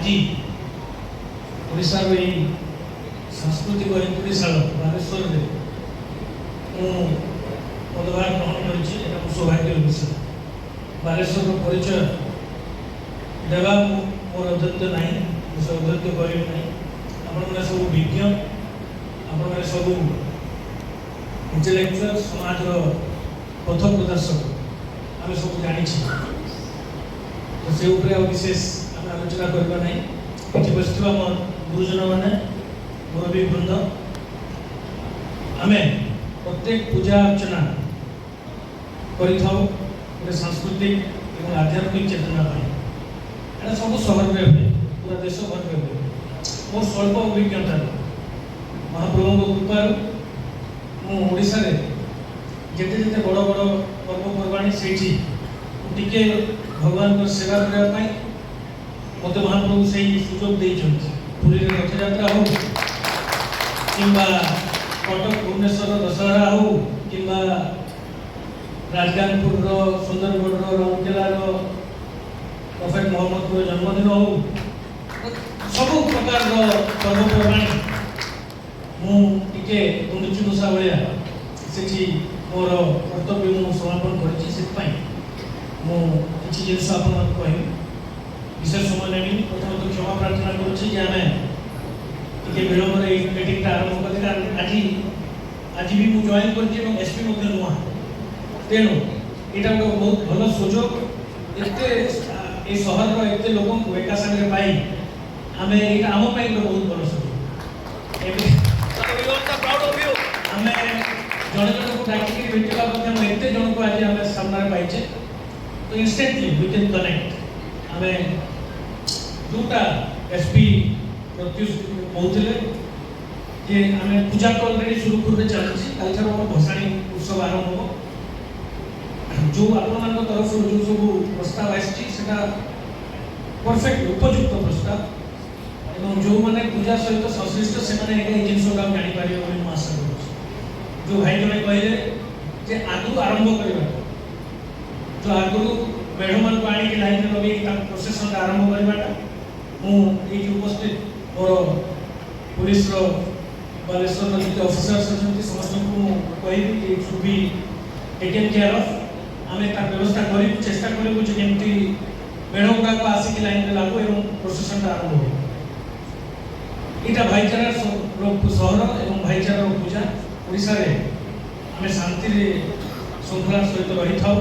आज ओडिशार यही सांस्कृतिक हिंदुशाल बालेश्वर में पदभार ग्रहण कर सौभाग्य विषय बालेश्वर परिचय देवा मोर औदत्य ना से औदत्य कर मैंने सब विज्ञ आप सब इंटेलेक्चुअल समाज पथ प्रदर्शक आम सब जानी तो से विशेष आम आलोचना करना ये बस मोर गुरुजन मैंने मुरबी वृंद आम प्रत्येक पूजा अर्चना कर सांस्कृतिक और आध्यात्मिक चेतना यहाँ सब सहर में हुए पूरा देश भर में हुए मोर स्वल्प अभिज्ञता महाप्रभु कृपार मुझा जिते जिते बड़ बड़ पर्वपर्वाणी से टिके भगवान सेवा करने मत महाप्रभु से सुजोग देते पुरी रथ यात्रा हो कि कटक भुवनेश्वर दशहरा हो कि राजगानपुर सुंदरगढ़ राउरकेला प्रफेट मोहम्मद जन्मदिन हो सब प्रकार पर्वपर्वाणी मुझे गुंडुचुसा भाया से मोर कर्तव्य मुझे समापन कर जिस आप कह विशेष समय नहीं प्रथम तो क्षमा प्रार्थना करें विलम्ब मीटिंग आरंभ कर आज भी मुझे जॉइन कर एसपी नुआ तेणु यहाँ गोटे बहुत भल सुजोग एत सहर एत लोक एका सागर पाई आम यहाँ आम बहुत भल सुजोग आम जड़े जन को डाक भेटा एत जन को आज आम सामने पाइचे तो इंस्टेंटली वी कैन कनेक्ट आम जोटा एसपी प्रत्युष कहते कि आम पूजा तो अलरेडी सुरुखुर में चलती कल आम भसाणी उत्सव आरंभ हो जो आपण तरफ जो सब प्रस्ताव आसा परफेक्ट उपयुक्त प्रस्ताव एवं जो मैंने पूजा सहित संश्लिष्ट से जिन जापर आशा कर जो भाई जन कहले आगु आरंभ करवा जो आगु मेढ़ मान को आनी लाइन लगे प्रोसेसन आरंभ करवाटा मुझे उपस्थित मोर पुलिस बालेश्वर जी ऑफिसर्स अच्छा समस्त को कहि should be taken care of आम तार व्यवस्था कर चेष्टा करूँ जमी मेढ़ गुड़ाक आसिक लाइन में लागू और प्रोसेसन आरंभ हो यहाँ भाईचारा सहर और भाईचारा पूजा ओडिशा रे आम शांति श्रृंखला सहित रही था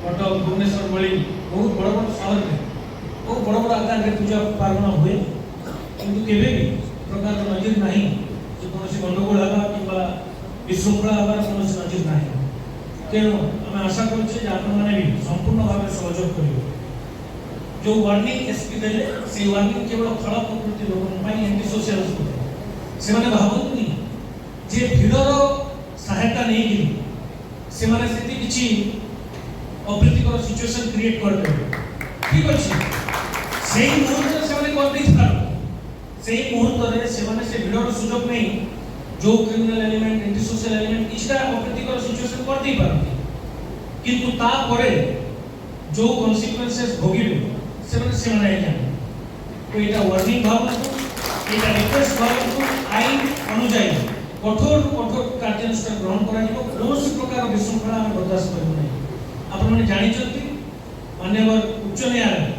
कटक भुवनेश्वर भली बहुत बड़ बड़ सहर में बहुत बड़ बड़ आकार में पूजा पार्वण हुए किंतु केवे भी प्रकार नजिर ना कौन गंडगोल हवा कि विशृंखला हमार कौन नजिर ना तेणु आम आशा करने भी संपूर्ण भाव सहयोग कर जो वार्निंग एसपी देले से वार्निंग केवल खराब प्रकृति लोक एंटी सोशल से भावुनि जे भिड़र सहायता नहीं से किसी अप्रीतिकर सिचुएशन क्रिएट कर ठीक अच्छे से मुहूर्त से मुहूर्त से भिड़र सुजोग नहीं जो criminal element anti social element किसी अप्रीतिकर सिचुएशन कर दे पारती किंतु तापरे जो कॉन्सिक्वेंसेस भोगिबे से तो यहाँ वार्निंग भाव यहाँ रिक्वेस्ट भाव आईन अनुजाई कठोर कठोर कार्यानुष्ठान ग्रहण कर कौन प्रकार विशृंखला आम बर्दाश्त करूँ आपने जानते माननीय उच्च न्यायालय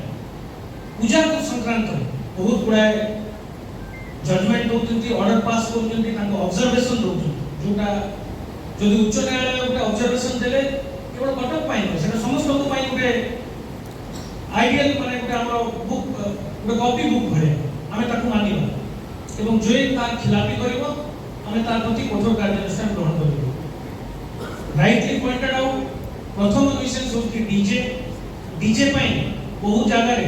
पूजा संक्रांत बहुत गुड़ाए जजमेंट दौरान ऑर्डर पास कर ऑब्जर्वेशन दौरान जोटा जो उच्च न्यायालय गोटे ऑब्जर्वेशन देले केवल कटक से समस्त गोटे आइडियल माने गोटे आम बुक गोटे कॉपी बुक भाई आम मानवा एवं जो तार खिलापी कर आम तार प्रति कठोर कार्यानुष्ठान ग्रहण कर राइटली पॉइंटेड आउट प्रथम विशेष हूँ डीजे डीजे बहुत जगह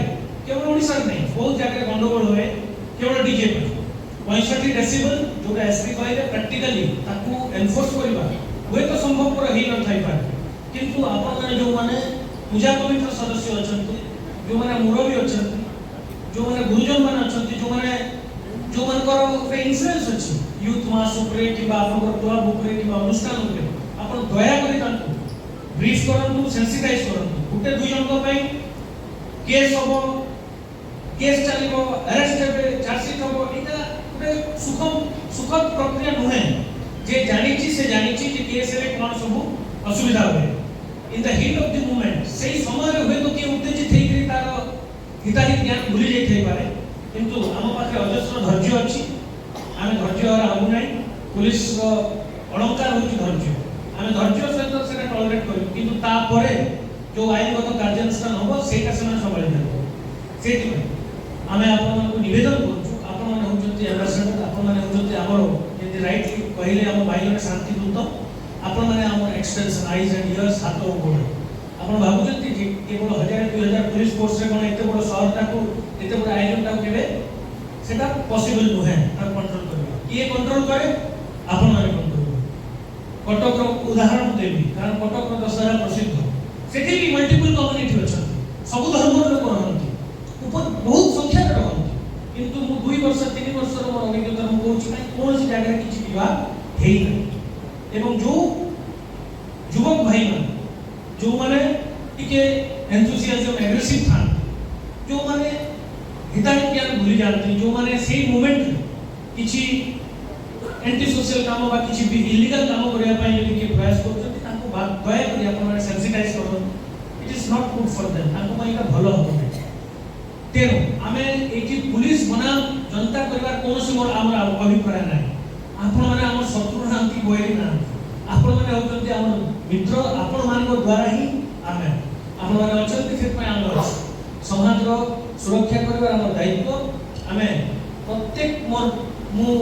केवल ओडिशा नहीं बहुत जगह गंडगोल हुए केवल डीजे 65 डेसिबल जो एसपी कहले प्रैक्टिकली ताकू एनफोर्स करबा हुए तो संभवपर ही न थाई पारे किंतु आपण माने जो माने पूजा कमिटी सदस्य अछंती जो माने मुरबी अछंती जो माने गुरुजन माने अछंती जो मानकर गोटे इन्फ्लुएंस अछि यूथ मास उपरे कि आपनकर क्लब उपरे कि अनुष्ठान उपरे आपण दया करी तांको ब्रीफ करंतु सेंसिटाइज करंतु गुटे दुई जन को केस हम केस चलिबो अरेस्ट हेबे चार्जशीट होबो एटा गोटे सुखद प्रक्रिया नुहे जे जानिछि से जानिछि जे केस रे कोन सब असुविधा होबे in the heat of the moment सेही समय रे होय तो के उत्तेजित हेइ करी तार हिताहित ज्ञान भूली जाई थई पारे किंतु हम पाखे अजस्र धैर्य अछि आमे धैर्य और हबु नै पुलिस रो अलंकार होछि धैर्य आमे धैर्य सहित सेटा टॉलरेट करू किंतु ता परे जो आईनगत कार्यानुष्ठान होबो सेटा सेना संभाळि देबो सेति आमे आपन को निवेदन करू आपन माने होचंती एम्बेसडर आपन माने होचंती हमरो जे राइट कहले हम भाईने शांति दूत आपन माने हमर एक्सटेंशन आईज एंड इयर्स हाथ गोड़ आपन भाबुचंती जे केवल 1000 2000 पुलिस फोर्स रे कोन एते बड़ शहर टाको एते बड़ आयोजन टाको केबे सेटा पॉसिबल नुहे ता कंट्रोल करबा किए कंट्रोल करे आपन माने कंट्रोल कटक रो उदाहरण देबी कारण कटक रो दशहरा प्रसिद्ध सेठी भी मल्टीपल कम्युनिटी अछंती सब धर्म लोक रहंती ऊपर बहुत संख्या रे रहंती किंतु मु 2 वर्ष 3 वर्ष रो मोर अभिज्ञता मु कहूची काई कोन से जगह किछि विवाद हेई नै एवं जो युवक भाई मान जो माने टिके एंथुसियाज्म एग्रेसिव था जो माने हिताहित ज्ञान भूली जानती जो माने सेही मोमेंट किछि एंटी सोशल काम बा किछि भी इलीगल काम करिया पई यदि के प्रयास करछथि ताको दया करी आपण माने सेंसिटाइज करो it is not good for them ताको पई एटा भलो हो तेरो आमे एठी पुलिस बनाम जनता परिवार कोनोसी मोर हमर अभिप्राय नै आपण माने हमर शत्रु नांती बोइली ना आपण माने होतंती हमर मित्र आपण मानक द्वारा ही आमे आपण माने अछंती सेत पय आमे समाज रो सुरक्षा करबार हमर दायित्व आमे प्रत्येक मोर मु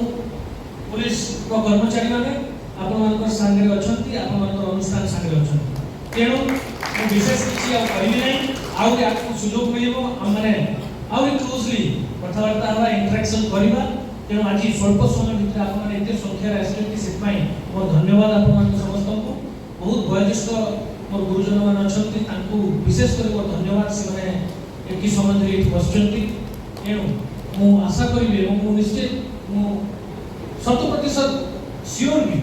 पुलिस को कर्मचारी माने आपण मानक संगे अछंती आपण मानक अनुष्ठान संगे अछंती तेनो मु विशेष किछि आ कहिबि नै आउ आपको सुयोग मिलिबो हम माने आउ क्लोजली कथावार्ता हवा इंटरेक्शन करिबा तेनो आज स्वल्प समय भितर आपण माने एते संख्या आसलेति सेत पय मोर धन्यवाद आपण मानक समस्त को बहुत वयोज्येष्ठ मोर गुरुजन मान अछंती तांको विशेष कर मोर धन्यवाद से माने एकी समय रे बसचंती तेनो मु आशा करिबे मु निश्चित मु 100% सियोर भी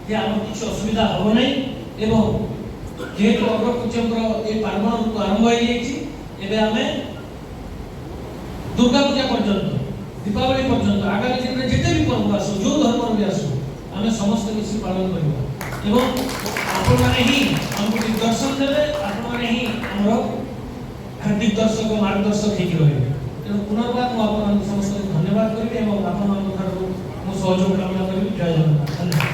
जे आम किसी असुविधा हम ना एवं जेहेतु अग्रपूज्यंकर ये पार्वण ऋतु आरंभ हो जाए आम दुर्गा पूजा पर्यंत दीपावली पर्यंत आगामी दिन में जिते भी पर्व आसू जो धर्म भी आसू आम समस्त मिसी पालन करवा आपण मैंने ही हमको दिग्दर्शन देवे आपण मैंने ही आम दिग्दर्शक मार्गदर्शक हो रहे तेणु पुनर्बार मुझे समस्त धन्यवाद करी सहयोग कामना करी जय जगन्नाथ।